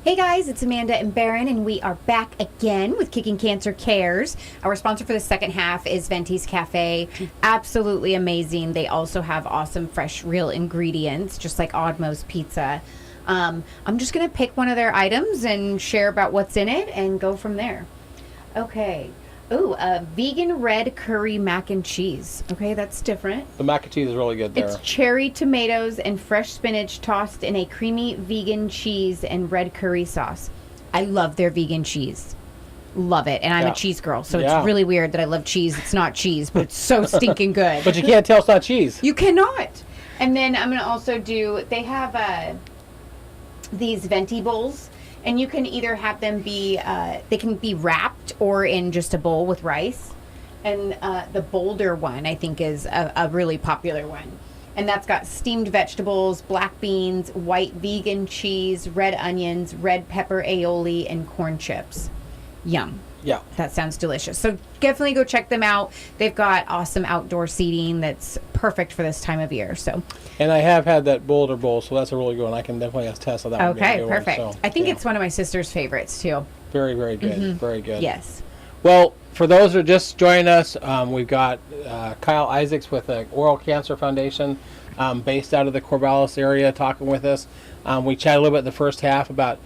Hey guys, it's Amanda and Barron, and we are back again with Kickin Cancer Cares. Our sponsor for the second half is Venti's Cafe. Absolutely amazing. They also have awesome, fresh, real ingredients, just like Oddmo's Pizza. I'm just going to pick one of their items and share about what's in it and go from there. Okay. Ooh, vegan red curry mac and cheese. Okay, that's different. The mac and cheese is really good there. It's cherry tomatoes and fresh spinach tossed in a creamy vegan cheese and red curry sauce. I love their vegan cheese. Love it. And I'm a cheese girl, so it's really weird that I love cheese. It's not cheese, but it's so stinking good. But you can't tell it's not cheese. You cannot. And then I'm going to also do, they have these venti bowls. And you can either have them be, they can be wrapped or in just a bowl with rice. And the bolder one, I think, is a really popular one. And that's got steamed vegetables, black beans, white vegan cheese, red onions, red pepper aioli, and corn chips. Yum. Yeah. That sounds delicious. So definitely go check them out. They've got awesome outdoor seating that's perfect for this time of year. So. And I have had that Boulder Bowl, so that's a really good one. I can definitely attest to that. Okay, perfect. One, so, I think it's one of my sister's favorites, too. Very, very good. Mm-hmm. Very good. Yes. Well, for those who are just joining us, we've got Kyle Issacs with the Oral Cancer Foundation based out of the Corvallis area talking with us. We chatted a little bit in the first half about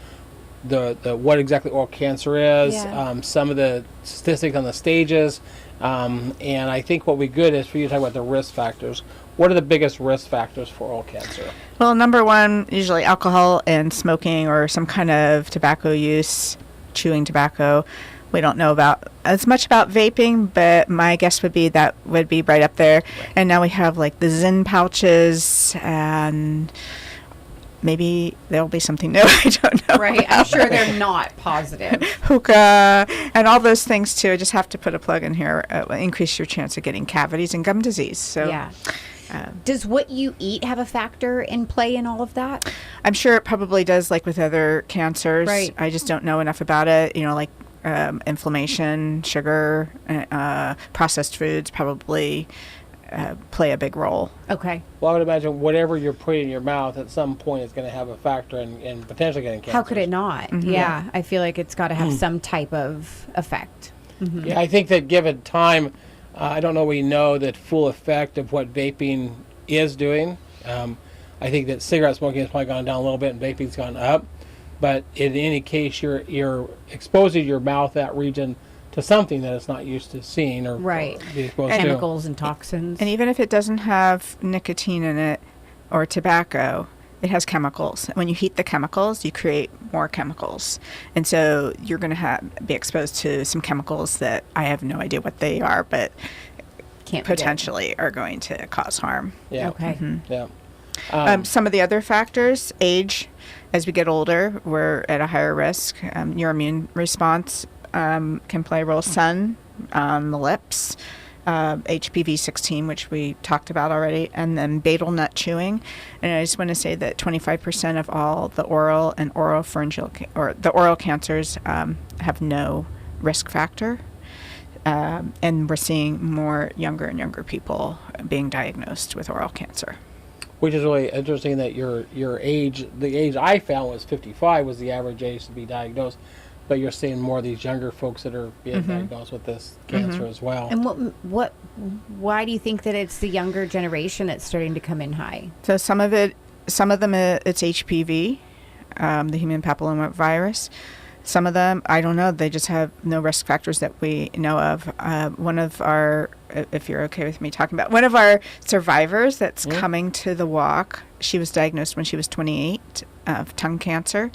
the what exactly oral cancer is, some of the statistics on the stages, and I think what would be good is for you to talk about the risk factors. What are the biggest risk factors for oral cancer? Well, number one, usually alcohol and smoking or some kind of tobacco use, chewing tobacco. We don't know about as much about vaping, but my guess would be that would be right up there. Right. And now we have like the Zyn pouches, and maybe there'll be something new. I don't know. Right. I'm sure they're not positive. Hookah and all those things too. I just have to put a plug in here. Increase your chance of getting cavities and gum disease. So yeah. Does what you eat have a factor in play in all of that? I'm sure it probably does, like with other cancers. Right. I just don't know enough about it. You know, like inflammation, sugar, processed foods probably play a big role. Okay. Well, I would imagine whatever you're putting in your mouth at some point is going to have a factor in potentially getting cancer. How could it not? Mm-hmm. Yeah. I feel like it's got to have some type of effect. Mm-hmm. Yeah, I think that given time, I don't know we know the full effect of what vaping is doing. I think that cigarette smoking has probably gone down a little bit and vaping's gone up. But in any case, you're exposing your mouth, that region, to something that it's not used to seeing or be exposed to. Chemicals and toxins. And even if it doesn't have nicotine in it or tobacco, it has chemicals. When you heat the chemicals, you create more chemicals. And so you're going to be exposed to some chemicals that I have no idea what they are, but potentially are going to cause harm. Yeah. Okay. Mm-hmm. Yeah. Some of the other factors, age. As we get older, we're at a higher risk. Your immune response can play a role. Sun on the lips. HPV 16, which we talked about already, and then betel nut chewing. And I just want to say that 25% of all the oral and oropharyngeal or the oral cancers have no risk factor, and we're seeing more younger and younger people being diagnosed with oral cancer. Which is really interesting that your age, the age I found was 55 was the average age to be diagnosed. But you're seeing more of these younger folks that are being diagnosed with this cancer as well. And why do you think that it's the younger generation that's starting to come in high? So some of them, it's HPV, the human papilloma virus. Some of them, I don't know, they just have no risk factors that we know of. One of our, if you're okay with me talking about, one of our survivors that's coming to the walk, she was diagnosed when she was 28 of tongue cancer.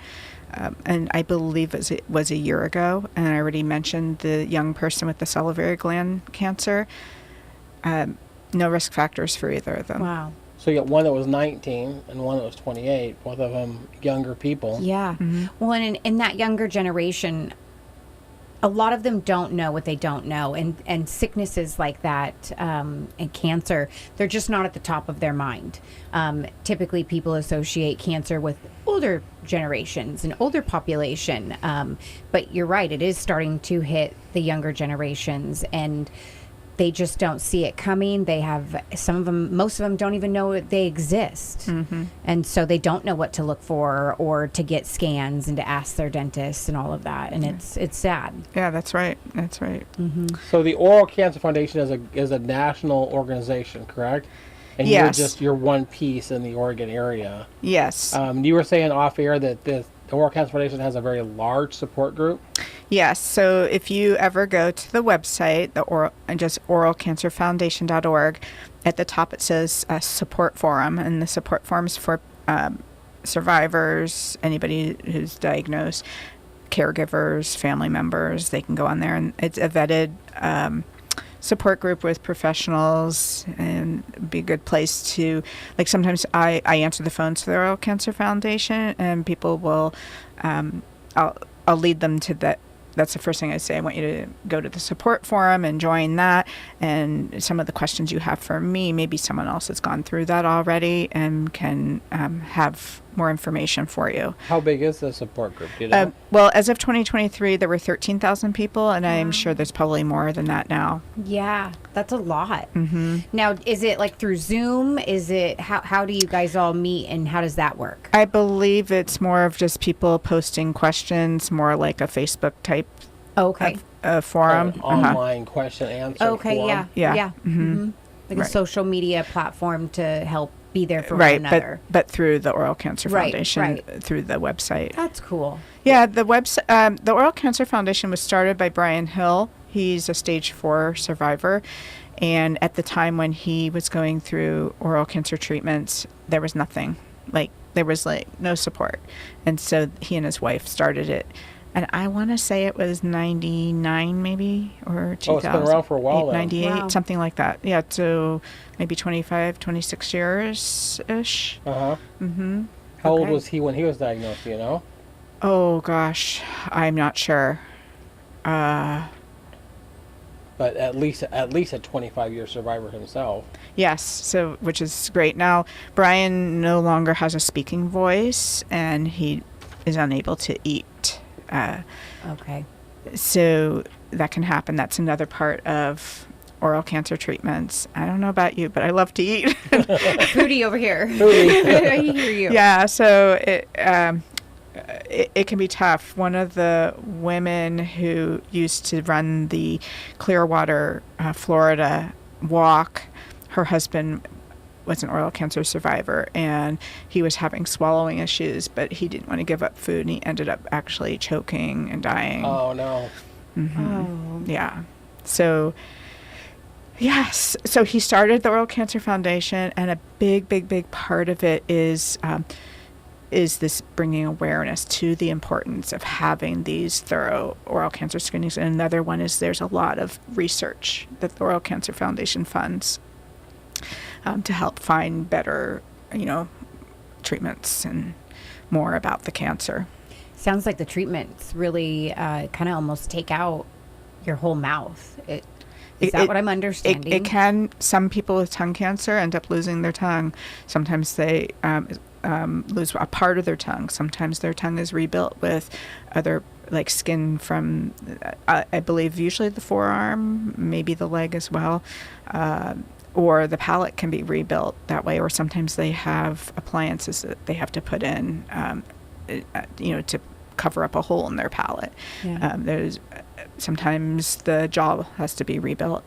And I believe it was a year ago, and I already mentioned the young person with the salivary gland cancer. No risk factors for either of them. Wow. So you got one that was 19 and one that was 28, both of them younger people. Yeah. Mm-hmm. Well, and in that younger generation, a lot of them don't know what they don't know. And sicknesses like that and cancer, they're just not at the top of their mind. Typically, people associate cancer with older generations and older population. But you're right, it is starting to hit the younger generations. And they just don't see it coming. They have most of them don't even know they exist. And so they don't know what to look for or to get scans and to ask their dentist and all of that. And it's sad. Yeah, that's right. That's right. So the Oral Cancer Foundation is a national organization, correct? And Yes. you're one piece in the Oregon area. Yes. You were saying off air that the Oral Cancer Foundation has a very large support group. Yes. So if you ever go to the website, just oralcancerfoundation.org, at the top it says support forum, and the support forum is for survivors, anybody who's diagnosed, caregivers, family members. They can go on there, and it's a vetted support group with professionals, and be a good place to, like, sometimes I answer the phones for the Oral Cancer Foundation, and people will I'll lead them to that. That's the first thing I say. I want you to go to the support forum and join that. And some of the questions you have for me, maybe someone else has gone through that already and can have more information for you. How big is the support group? Do you know? Well, as of 2023, there were 13,000 people, and I'm sure there's probably more than that now. Yeah, that's a lot. Now, is it like through Zoom? Is it how do you guys all meet, and how does that work? I believe it's more of just people posting questions, more like a Facebook type Okay. forum. An online question answer Okay. forum. Yeah. Like a social media platform to help be there for one Right, another. but through the Oral Cancer Right, Foundation, right. through the website. That's cool. Yeah, the website, the Oral Cancer Foundation was started by Brian Hill. He's a stage 4 survivor, and at the time when he was going through oral cancer treatments, there was nothing. There was no support, and so he and his wife started it. And I want to say it was 99 maybe, or 2000. Oh, it's been around for a while then. 98, Wow. something like that. Yeah, so maybe 25, 26 years-ish. How old Okay. was he when he was diagnosed? Do you know? Oh, gosh, I'm not sure. But at least a 25-year survivor himself. Yes, so which is great. Now, Brian no longer has a speaking voice, and he is unable to eat. Okay. So that can happen. That's another part of oral cancer treatments. I don't know about you, but I love to eat. Foodie over here. I hear you. Yeah, so it can be tough. One of the women who used to run the Clearwater, Florida walk, her husband was an oral cancer survivor, and he was having swallowing issues, but he didn't want to give up food, and he ended up actually choking and dying. Oh no. Oh. Yeah. So, yes. So he started the Oral Cancer Foundation, and a big part of it is this bringing awareness to the importance of having these thorough oral cancer screenings. And another one is there's a lot of research that the Oral Cancer Foundation funds to help find better, treatments and more about the cancer. Sounds like the treatments really kind of almost take out your whole mouth. Is that what I'm understanding? It can. Some people with tongue cancer end up losing their tongue. Sometimes they lose a part of their tongue. Sometimes their tongue is rebuilt with other, like skin from, I believe, usually the forearm, maybe the leg as well. Or the palate can be rebuilt that way. Or sometimes they have appliances that they have to put in, to cover up a hole in their palate. Yeah. Sometimes the jaw has to be rebuilt.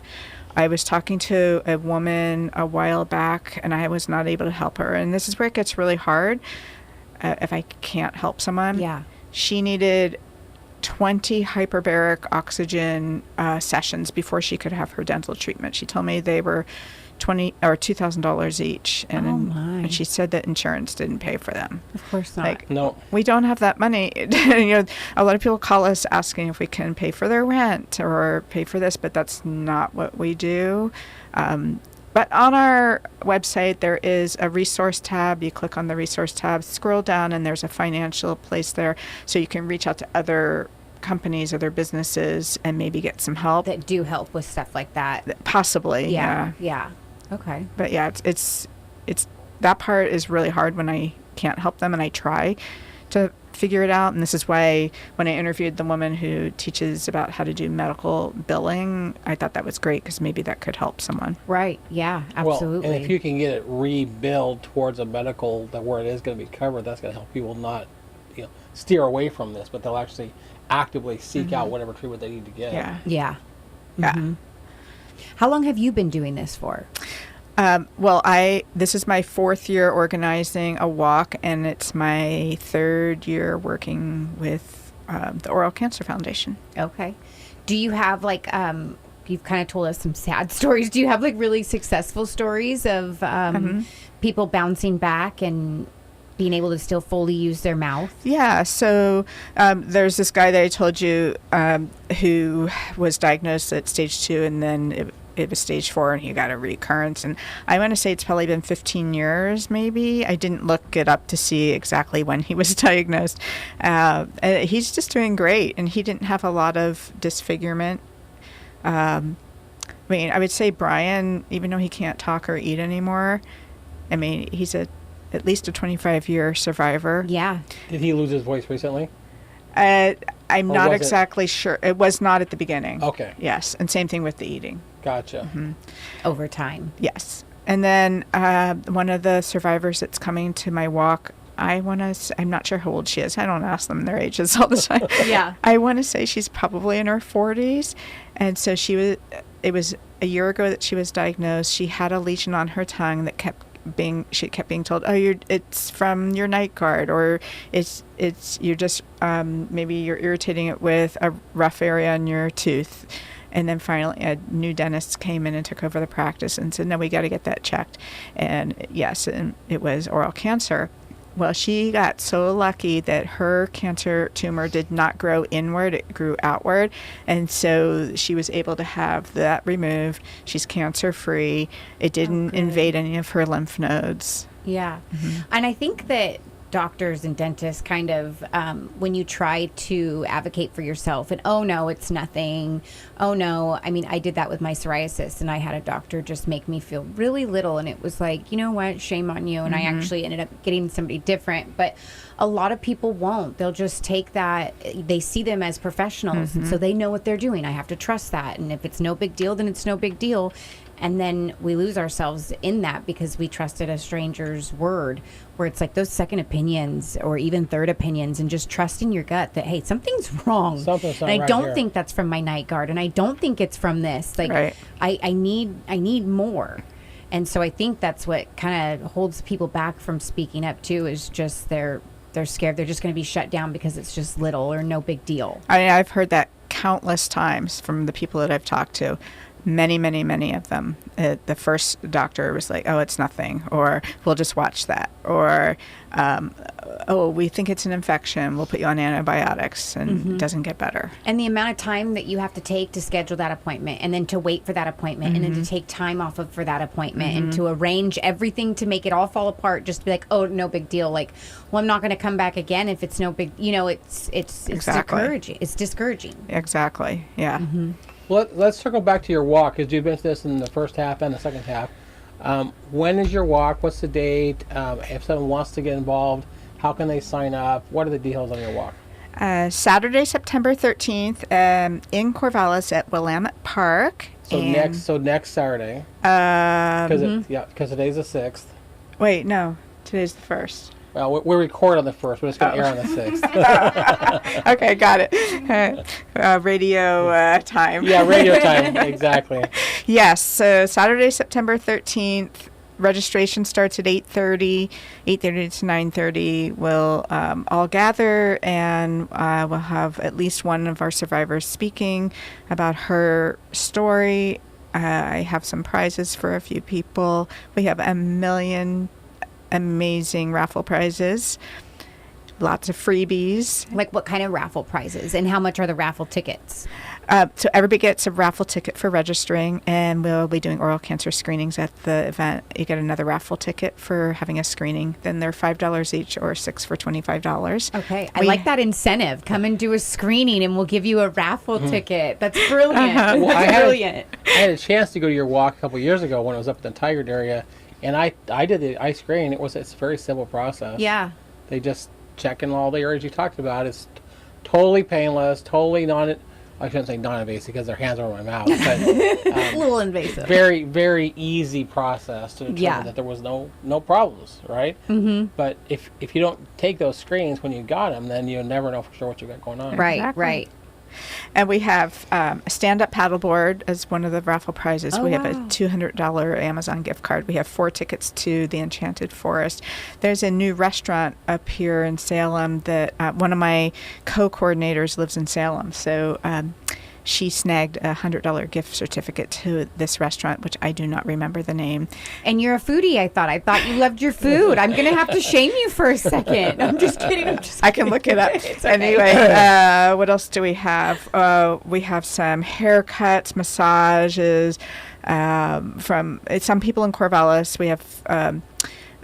I was talking to a woman a while back, and I was not able to help her. And this is where it gets really hard if I can't help someone. Yeah. She needed 20 hyperbaric oxygen sessions before she could have her dental treatment. She told me they were $2,000 each, and Oh, my. and she said that insurance didn't pay for them. Of course not. No. We don't have that money. A lot of people call us asking if we can pay for their rent or pay for this, but that's not what we do. But on our website, there is a resource tab. You click on the resource tab, scroll down, and there's a financial place there, so you can reach out to other companies, other businesses, and maybe get some help. That do help with stuff like that. Possibly, yeah. Yeah. Okay. But yeah, it's that part is really hard when I can't help them, and I try to figure it out. And this is why when I interviewed the woman who teaches about how to do medical billing, I thought that was great because maybe that could help someone. Right. Yeah, absolutely. Well, and if you can get it rebuilt towards a medical that where it is going to be covered, that's going to help people not, steer away from this, but they'll actually actively seek out whatever treatment they need to get. Yeah. Yeah. Yeah. Mhm. How long have you been doing this for? Well, this is my 4th year organizing a walk, and it's my 3rd year working with the Oral Cancer Foundation. Okay. Do you have you've kind of told us some sad stories. Do you have really successful stories of people bouncing back and being able to still fully use their mouth? Yeah. So there's this guy that I told you who was diagnosed at stage 2, and then it was stage 4, and he got a recurrence. And I want to say it's probably been 15 years, maybe. I didn't look it up to see exactly when he was diagnosed. He's just doing great, and he didn't have a lot of disfigurement. I mean, I would say Brian, even though he can't talk or eat anymore, I mean, he's at least a 25-year survivor. Yeah. Did he lose his voice recently? I'm Or not was exactly sure. It was not at the beginning. Okay. Yes, and same thing with the eating. Gotcha. Over time. Yes. And then one of the survivors that's coming to my walk, I'm not sure how old she is. I don't ask them their ages all the time. Yeah. I want to say she's probably in her 40s. And so it was a year ago that she was diagnosed. She had a lesion on her tongue that she kept being told, it's from your night guard, or you're just, maybe you're irritating it with a rough area on your tooth. And then finally a new dentist came in and took over the practice and said, no, we got to get that checked. And yes, and it was oral cancer. Well, she got so lucky that her cancer tumor did not grow inward, it grew outward. And so she was able to have that removed. She's cancer free. It didn't invade any of her lymph nodes. Yeah. And I think that doctors and dentists kind of, when you try to advocate for yourself and, oh no, it's nothing. Oh no. I mean, I did that with my psoriasis, and I had a doctor just make me feel really little. And it was like, you know what, shame on you. And I actually ended up getting somebody different. But a lot of people won't. They'll just take that. They see them as professionals. And so they know what they're doing. I have to trust that. And if it's no big deal, then it's no big deal. And then we lose ourselves in that because we trusted a stranger's word, where it's like those second opinions or even third opinions, and just trusting your gut that, hey, something's wrong. Something's not and I right don't here. think that's from my night guard, and I don't think it's from this. Like, Right. I need more. And so I think that's what kind of holds people back from speaking up too, is just they're scared they're just going to be shut down because it's just little or no big deal. I've heard that countless times from the people that I've talked to. Many, many, many of them. The first doctor was like, oh, it's nothing, or we'll just watch that, or we think it's an infection, we'll put you on antibiotics, and it doesn't get better. And the amount of time that you have to take to schedule that appointment, and then to wait for that appointment, and then to take time off for that appointment, and to arrange everything to make it all fall apart, just to be like, oh, no big deal. Like, well, I'm not going to come back again if it's no big, it's Exactly. discouraging. It's discouraging. Exactly. Yeah. Well, let's circle back to your walk, because you've been to this in the first half and the second half. When is your walk? What's the date? If someone wants to get involved, how can they sign up? What are the details on your walk? Saturday, September 13th, in Corvallis at Willamette Park. So next Saturday, because today's the 6th. Wait, no, today's the 1st. Well, we record on the 1st, but it's going to air on the 6th. Okay, got it. Radio time. Yeah, radio time, exactly. Yes, so Saturday, September 13th, registration starts at 8:30 to 9:30. We'll all gather, and we'll have at least one of our survivors speaking about her story. I have some prizes for a few people. We have a million amazing raffle prizes, lots of freebies. Like, what kind of raffle prizes, and how much are the raffle tickets? So everybody gets a raffle ticket for registering, and we'll be doing oral cancer screenings at the event. You get another raffle ticket for having a screening. Then they're $5 each, or 6 for $25. Okay, I like that incentive. Come and do a screening, and we'll give you a raffle ticket. That's brilliant. Well, I Brilliant. had a chance to go to your walk a couple years ago when I was up in the Tigard area, and I did the eye screen. It's a very simple process. Yeah. They just checking all the areas you talked about. It's totally painless, totally I shouldn't say non-invasive because their hands are in my mouth, but A little invasive. very, very easy process to determine that there was no problems, right? Mm-hmm. But if you don't take those screenings when you got them, then you'll never know for sure what you got going on. Right, Exactly. right. And we have a stand-up paddleboard as one of the raffle prizes. Oh, We have a wow. $200 Amazon gift card. We have 4 tickets to the Enchanted Forest. There's a new restaurant up here in Salem that one of my co-coordinators lives in Salem. So she snagged a $100 gift certificate to this restaurant, which I do not remember the name. And you're a foodie, I thought. I thought you loved your food. I'm going to have to shame you for a second. I'm just kidding. I can look it up. It's okay. Anyway, what else do we have? We have some haircuts, massages from some people in Corvallis. We have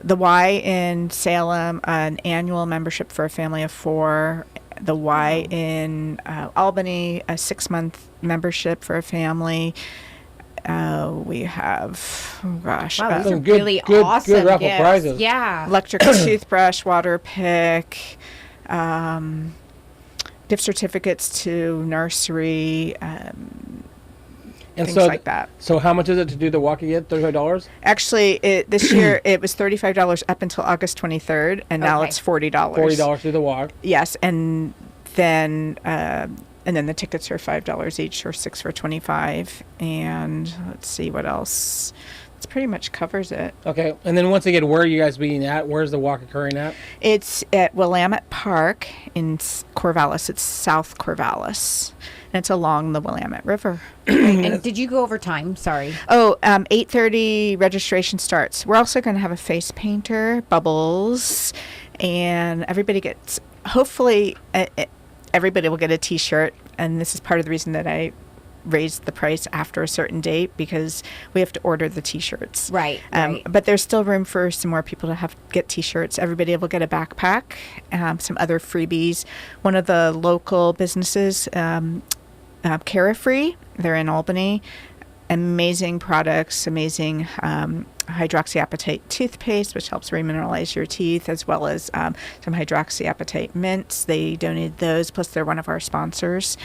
the Y in Salem, an annual membership for a family of 4. The Y in Albany, a 6-month membership for a family. We have, Wow, these are Some good- really good awesome raffle gifts. prizes. Yeah. electric toothbrush, water pick, gift certificates to nursery, And things like that. So how much is it to do the walk again? $35? Actually, this year it was $35 up until August 23rd, and now Okay. it's $40. $40 to do the walk. Yes, and then the tickets are $5 each, or 6 for $25. And let's see what else. It pretty much covers it. Okay, and then once again, where are you guys being at? Where's the walk occurring at? It's at Willamette Park in Corvallis. It's South Corvallis, and it's along the Willamette River. And did you go over time? Sorry. Oh, 8:30 registration starts. We're also going to have a face painter, bubbles, and everybody gets, hopefully, everybody will get a T-shirt. And this is part of the reason that I raised the price after a certain date, because we have to order the T-shirts. Right, right. But there's still room for some more people to get T-shirts. Everybody will get a backpack, some other freebies. One of the local businesses, Carefree, they're in Albany. Amazing products, amazing hydroxyapatite toothpaste, which helps remineralize your teeth, as well as some hydroxyapatite mints. They donated those, plus they're one of our sponsors.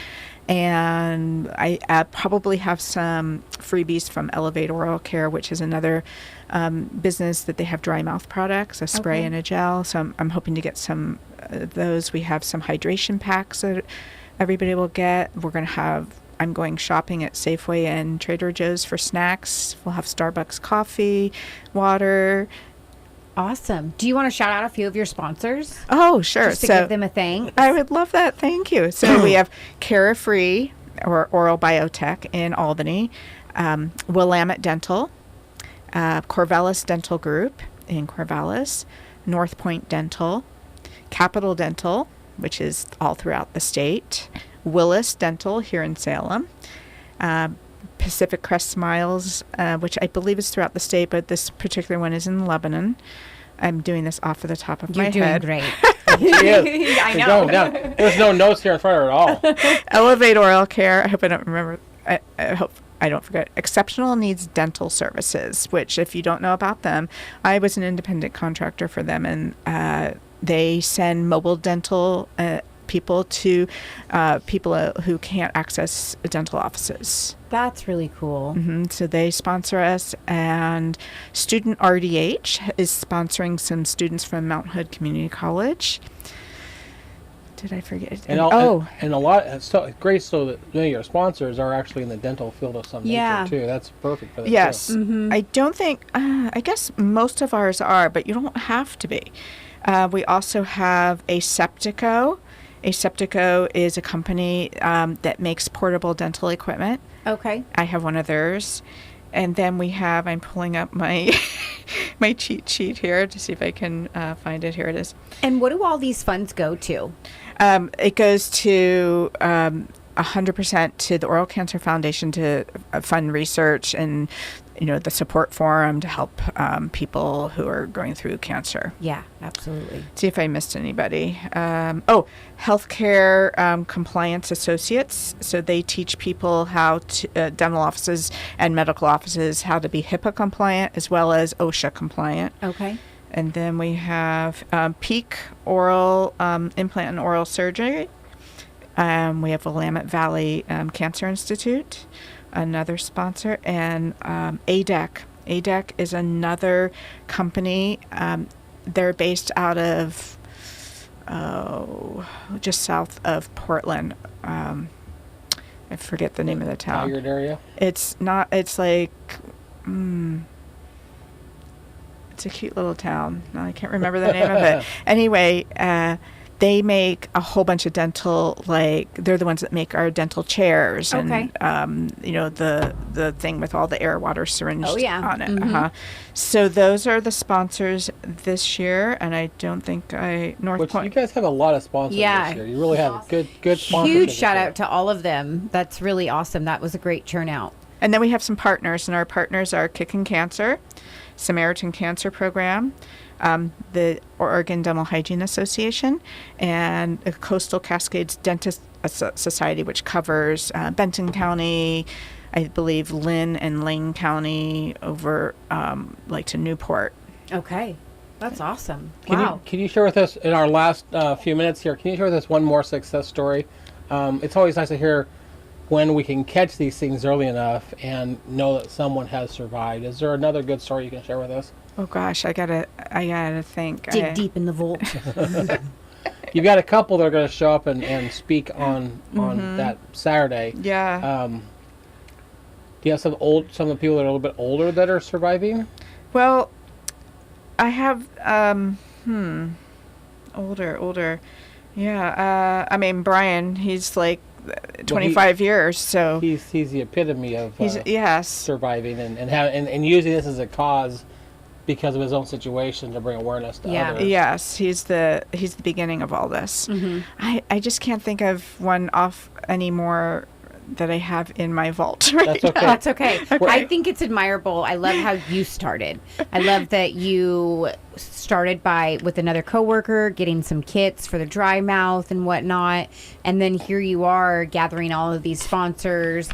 And I probably have some freebies from Elevate Oral Care, which is another business that they have dry mouth products, a spray Okay. and a gel. So I'm hoping to get some of those. We have some hydration packs that everybody will get. I'm going shopping at Safeway and Trader Joe's for snacks. We'll have Starbucks coffee, water. Awesome. Do you want to shout out a few of your sponsors? Oh, sure. Just to give them a thanks. I would love that. Thank you. So we have Carefree, or Oral Biotech in Albany, Willamette Dental, Corvallis Dental Group in Corvallis, North Point Dental, Capital Dental, which is all throughout the state, Willis Dental here in Salem, Pacific Crest Smiles, which I believe is throughout the state, but this particular one is in Lebanon. I'm doing this off of the top of my You're doing head. great. She is. I She's know. going down. There's no notes here in front of her at all. Elevate Oral Care. I hope I don't remember. I hope I don't forget. Exceptional Needs Dental Services, which, if you don't know about them, I was an independent contractor for them, and they send mobile dental people to people who can't access dental offices. That's really cool. So they sponsor us, and Student RDH is sponsoring some students from Mount Hood Community College. Did I forget? And a lot. So great. So that your sponsors are actually in the dental field of some Yeah. nature too. That's perfect for them. Yes. Too. I don't think, I guess most of ours are, but you don't have to be. We also have Aseptico. Aseptico is a company that makes portable dental equipment. Okay. I have one of theirs. And then we have, I'm pulling up my my cheat sheet here to see if I can find it. Here it is. And what do all these funds go to? It goes to 100% to the Oral Cancer Foundation to fund research and, the support forum to help people who are going through cancer. Yeah, absolutely. See if I missed anybody. Healthcare Compliance Associates. So they teach people how to, dental offices and medical offices, how to be HIPAA compliant as well as OSHA compliant. Okay. And then we have Peak Oral Implant and Oral Surgery. We have Willamette Valley Cancer Institute, another sponsor, and ADEC. ADEC is another company. They're based out of just south of Portland. I forget the name of the town. Tigard area? It's not. It's like. It's a cute little town. No, I can't remember the name of it. Anyway, they make a whole bunch of dental, like, they're the ones that make our dental chairs. Okay. And, the thing with all the air water syringes on it. Mm-hmm. So those are the sponsors this year. And I don't think North Which Point. you guys have a lot of sponsors this year. You really have good sponsors. Huge shout out to all of them. That's really awesome. That was a great turnout. And then we have some partners, and our partners are Kickin Cancer, Samaritan Cancer Program, the Oregon Dental Hygiene Association, and the Coastal Cascades Dentist Society, which covers Benton County, I believe Lynn and Lane County over to Newport. Okay. That's awesome. Can you share with us, in our last few minutes here, can you share with us one more success story? It's always nice to hear when we can catch these things early enough and know that someone has survived. Is there another good story you can share with us? Oh gosh, I gotta think. Dig deep in the vault. You've got a couple that are going to show up and speak on that Saturday. Yeah. Do you have some of the people that are a little bit older that are surviving? Well, I have older. Yeah. I mean, Brian, he's like 25 years, so he's the epitome of yes, surviving and using this as a cause because of his own situation to bring awareness to others. Yes, he's the beginning of all this. Mm-hmm. I just can't think of one off anymore that I have in my vault right That's okay. now. That's okay. I think it's admirable. I love how you started. I love that you started with another coworker, getting some kits for the dry mouth and whatnot. And then here you are gathering all of these sponsors,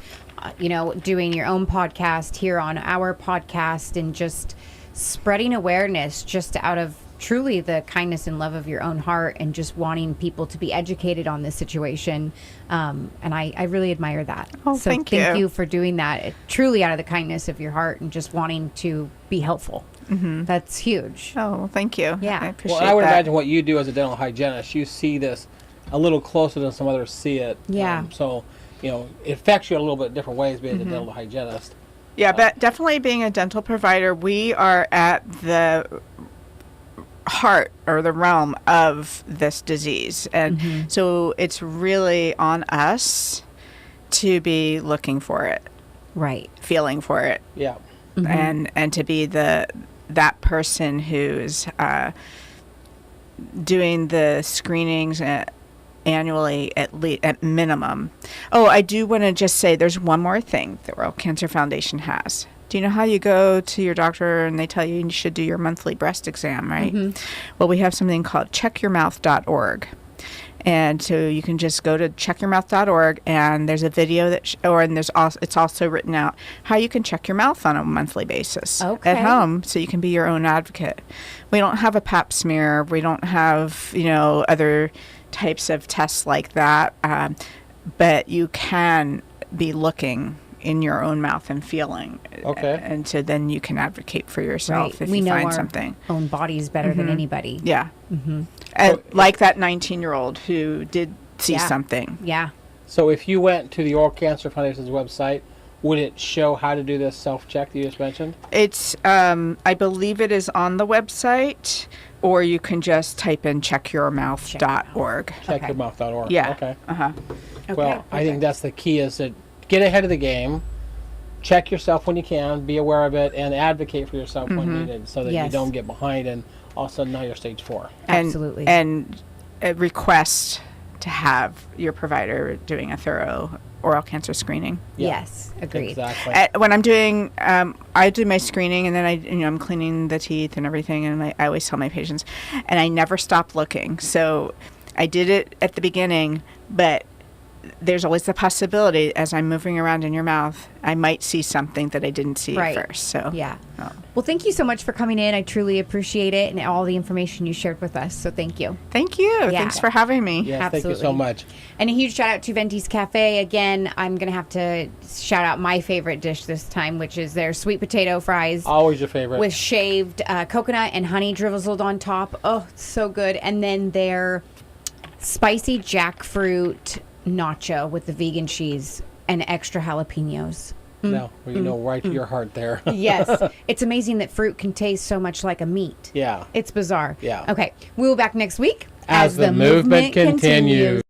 doing your own podcast here on our podcast and just spreading awareness just out of truly the kindness and love of your own heart and just wanting people to be educated on this situation. And I really admire that. Oh, so thank you. Thank you for doing that truly out of the kindness of your heart and just wanting to be helpful. Mm-hmm. That's huge. Oh, thank you. Yeah. I appreciate Well, I would that. imagine what you do as a dental hygienist, you see this a little closer than some others see it. Yeah. So, it affects you in a little bit different ways being a dental hygienist. Yeah, but definitely being a dental provider, we are at the heart or the realm of this disease. And so it's really on us to be looking for it, Right. feeling for it, Yeah. and to be that person who's doing the screenings annually at minimum. Oh, I do want to just say there's one more thing the Oral Cancer Foundation has. Do you know how you go to your doctor and they tell you should do your monthly breast exam, right? Well, we have something called checkyourmouth.org. And so you can just go to checkyourmouth.org and there's a video it's also written out how you can check your mouth on a monthly basis Okay. at home so you can be your own advocate. We don't have a pap smear. We don't have, other types of tests like that. But you can be looking in your own mouth and feeling. Okay. And so then you can advocate for yourself Right. if We you know find our something. own bodies better than anybody. Yeah. Mm-hmm. And like that 19-year-old who did see Yeah. something. Yeah. So if you went to the Oral Cancer Foundation's website, would it show how to do this self-check that you just mentioned? It's, I believe it is on the website, or you can just type in checkyourmouth.org. Checkyourmouth.org. Yeah. Okay. Uh-huh. Well, I think that's the key is to get ahead of the game, check yourself when you can, be aware of it, and advocate for yourself when needed so that you Yes. don't get behind and all of a sudden now you're stage 4. Absolutely. And request to have your provider doing a thorough oral cancer screening. Yeah. Yes. Agreed. Exactly. When I'm doing, I do my screening and then I'm cleaning the teeth and everything, and I always tell my patients, and I never stop looking. So I did it at the beginning, but there's always the possibility as I'm moving around in your mouth, I might see something that I didn't see Right. at first. So Yeah. Well, thank you so much for coming in. I truly appreciate it and all the information you shared with us. So thank you. thank you. Yeah. Thanks for having me. Yes, thank you so Absolutely. much. And a huge shout out to Venti's Cafe. Again, I'm going to have to shout out my favorite dish this time, which is their sweet potato fries Always your favorite. with shaved coconut and honey drizzled on top. Oh, it's so good. And then their spicy jackfruit nacho with the vegan cheese and extra jalapenos. No, well, you know, right to your heart there. Yes. It's amazing that fruit can taste so much like a meat. Yeah. It's bizarre. Yeah. Okay. We'll be back next week As the movement continues.